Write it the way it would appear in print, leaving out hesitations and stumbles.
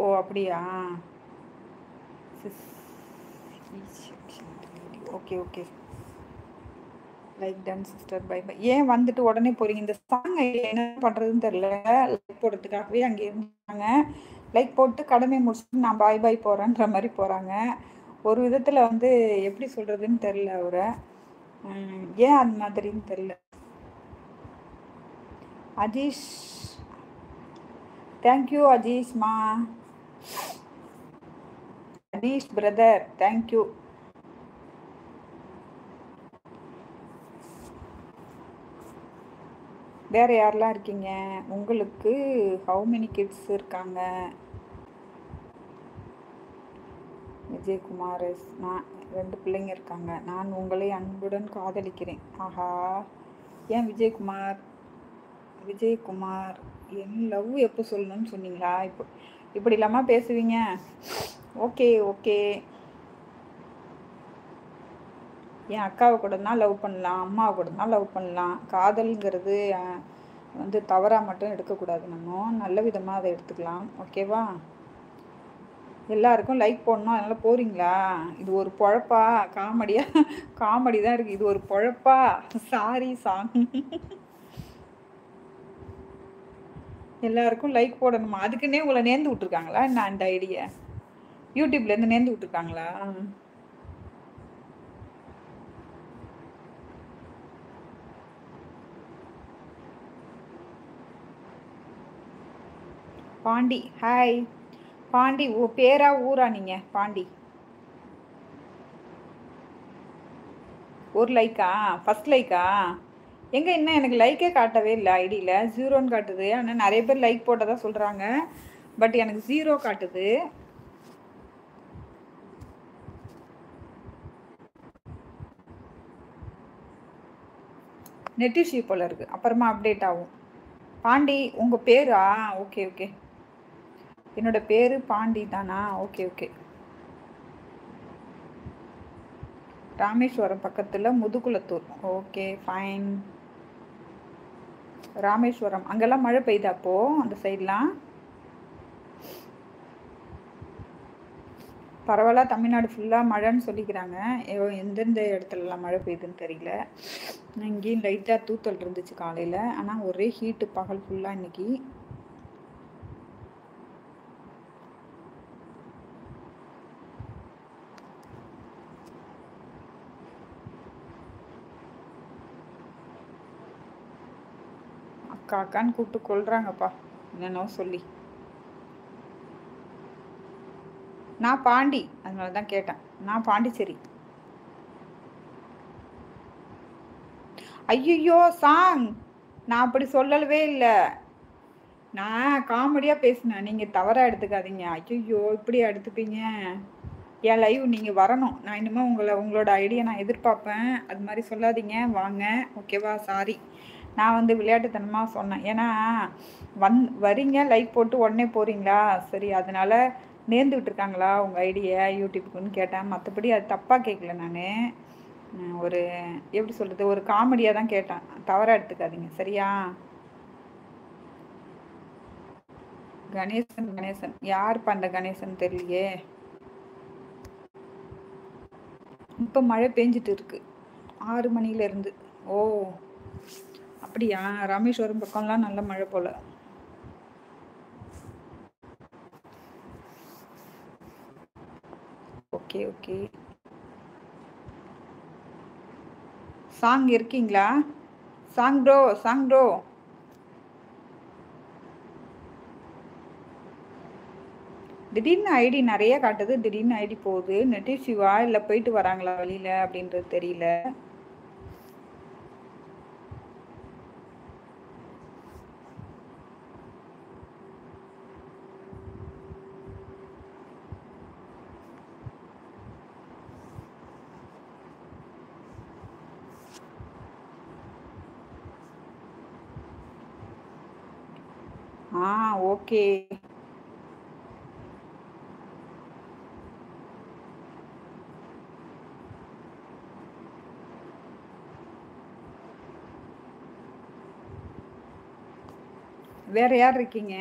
ஓ அப்படியா? Okay okay. Like done sister, bye bye. ஏன் வந்துட்டு உடனே போறீங்க? இந்த சாங் என்ன பண்றதுன்னு தெரியல. லைக் போடுறதுக்காகவே அங்கே இருந்தாங்க. லைக் போட்டு கடமை முடிச்சுட்டு நான் பாய் பாய் போறேன்ற மாதிரி போறாங்க. ஒரு விதத்துல வந்து எப்படி சொல்றதுன்னு தெரியல அவரை. ஏன் அந்த மாதிரின்னு தெரியல. அஜீஷ், தேங்க்யூ அஜீஷ்மா. Ajeesh brother, thank you. வேற யாரெல்லாம் இருக்கீங்க? உங்களுக்கு ஹவு மெனி கிட்ஸ் இருக்காங்க? விஜயகுமார், நான் 2 பிள்ளைங்க இருக்காங்க. நான் உங்களை அன்புடன் காதலிக்கிறேன். ஆஹா, ஏன் விஜயகுமார்? விஜயகுமார், என் லவ் எப்போ சொல்லணும்னு சொன்னீங்களா? இப்போ இப்படி இல்லாமல் பேசுவீங்க? Okay okay. என் அக்காவை கூட தான் லவ் பண்ணலாம், அம்மாவை கூட தான் லவ் பண்ணலாம். காதல்ங்கிறது வந்து தவறாக மட்டும் எடுக்கக்கூடாது. நம்ம நல்ல விதமாக அதை எடுத்துக்கலாம். ஓகேவா? எல்லாருக்கும் லைக் போடணும், அதனால போறீங்களா? இது ஒரு பொழப்பா? காமெடியா? காமெடி தான் இருக்கு. இது ஒரு பொழப்பா? Sorry song. எல்லாருக்கும் லைக் போடணுமா? அதுக்குன்னே உங்களை நேர்ந்து விட்டுருக்காங்களா என்ன? அந்த ஐடியா யூடியூப்லேருந்து நேர்ந்து விட்டுருக்காங்களா? பாண்டி, ஹாய் பாண்டி. பேரா ஊரா நீங்க? பாண்டி. ஒரு லைக்கா? First Lyca? எங்க இன்னும் எனக்கு லைக்கே காட்டவே இல்லை. ஐடியில் 0ன்னு காட்டுது. ஆனால் நிறைய பேர் லைக் போட்டதா சொல்கிறாங்க. பட் எனக்கு 0 காட்டுது. நெட் இஷ்யூ போல இருக்கு. அப்புறமா அப்டேட் ஆகும். பாண்டி உங்கள் பேரா? Okay okay. என்னோட பேர் பாண்டி தானா? Okay okay. ராமேஸ்வரம் பக்கத்தில் முதுகுளத்தூர். Okay fine. ராமேஸ்வரம் அங்கெல்லாம் மழை பெய்யுதா அப்போ அந்த சைட்லாம்? பரவாயில்ல, தமிழ்நாடு ஃபுல்லாக மழைன்னு சொல்லிக்கிறாங்க. எந்தெந்த இடத்துலலாம் மழை பெய்யுதுன்னு தெரியல. இங்கேயும் லைட்டாக தூத்தல் இருந்துச்சு காலையில். ஆனால் ஒரே ஹீட்டு பகல் ஃபுல்லாக இன்னைக்கு. அக்கா அக்கான்னு கூப்பிட்டு கொள்றாங்கப்பா, என்னென்னோ சொல்லி. நான் பாண்டி, அதனால தான் கேட்டேன். நான் பாண்டிச்சேரி. ஐயோ சாங், நான் அப்படி சொல்லவே இல்லை. நான் காமெடியாக பேசினேன், நீங்கள் தவறாக எடுத்துக்காதீங்க. ஐயோ இப்படியா எடுத்துப்பீங்க? என் லைவ் நீங்கள் வரணும். நான் இனிமேல் உங்களோட ஐடியா நான் எதிர்பார்ப்பேன். அது மாதிரி சொல்லாதீங்க, வாங்க. ஓகேவா? சாரி, நான் வந்து விளையாட்டுத்தனமாக சொன்னேன். ஏன்னா வரீங்க, லைக் போட்டு உடனே போகிறீங்களா? சரி, அதனால நேர்ந்து விட்டுருக்காங்களா உங்கள் ஐடியா யூடியூப்புக்குன்னு கேட்டேன். மற்றபடி அது தப்பாக கேட்கல. நான் ஒரு எப்படி சொல்கிறது, ஒரு காமெடியாக தான் கேட்டேன். தவறாக எடுத்துக்காதீங்க, சரியா? கணேசன், கணேசன் யாருப்பா? அந்த கணேசன் தெரியலையே. இப்போ மழை பெஞ்சிட்டு இருக்கு 6 மணிலேருந்து. ஓ அப்படியா? ராமேஸ்வரம் பக்கம்லாம் நல்ல மழை போல. Okay okay. சாங் இருக்கீங்களா? Song bro, song bro. திடீர்னு ஐடி நிறைய காட்டுது, திடீர்னு ஐடி போகுது. நெட் இஷ்யூவா இல்லை போயிட்டு வராங்களா வெளியில் அப்படின்றது தெரியல. ஓகே. வேற யார் இருக்கீங்க?